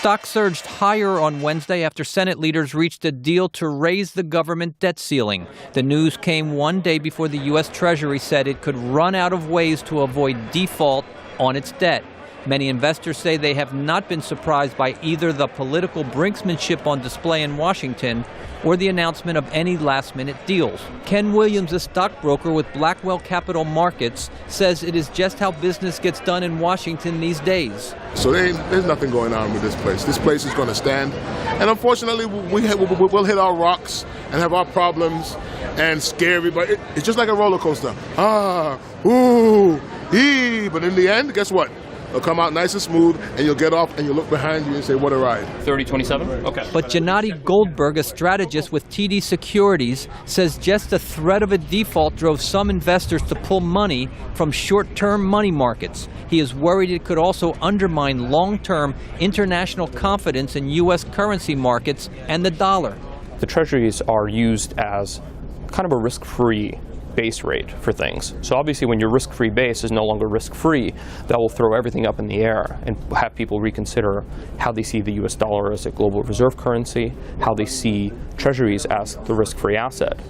Stock surged higher on Wednesday after Senate leaders reached a deal to raise the government debt ceiling. The news came one day before the U.S. Treasury said it could run out of ways to avoid default on its debt. Many investors say they have not been surprised by either the political brinksmanship on display in Washington or the announcement of any last-minute deals. Ken Williams, a stockbroker with Blackwell Capital Markets, says it is just how business gets done in Washington these days. So there's nothing going on with this place. This place is going to stand. And unfortunately, we'll hit our rocks and have our problems and scare everybody. It's just like a roller coaster. But in the end, guess what? It'll come out nice and smooth, and you'll get off and you'll look behind you and say, what a ride. 3027? Okay. But Gennady Goldberg, a strategist with TD Securities, says just the threat of a default drove some investors to pull money from short-term money markets. He is worried it could also undermine long-term international confidence in U.S. currency markets and the dollar. The treasuries are used as kind of a risk-free base rate for things. So obviously when your risk-free base is no longer risk-free, that will throw everything up in the air and have people reconsider how they see the US dollar as a global reserve currency, how they see treasuries as the risk-free asset.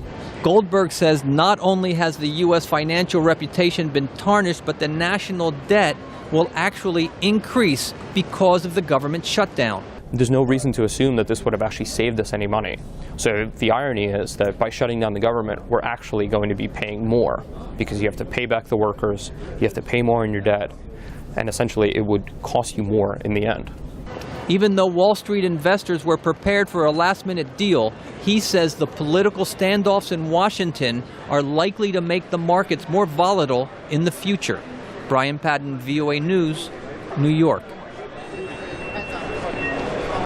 Goldberg says not only has the U.S. financial reputation been tarnished, but the national debt will actually increase because of the government shutdown. There's no reason to assume that this would have actually saved us any money. So the irony is that by shutting down the government, we're actually going to be paying more because you have to pay back the workers, you have to pay more on your debt, and essentially it would cost you more in the end. Even though Wall Street investors were prepared for a last-minute deal, he says the political standoffs in Washington are likely to make the markets more volatile in the future. Brian Padden, VOA News, New York.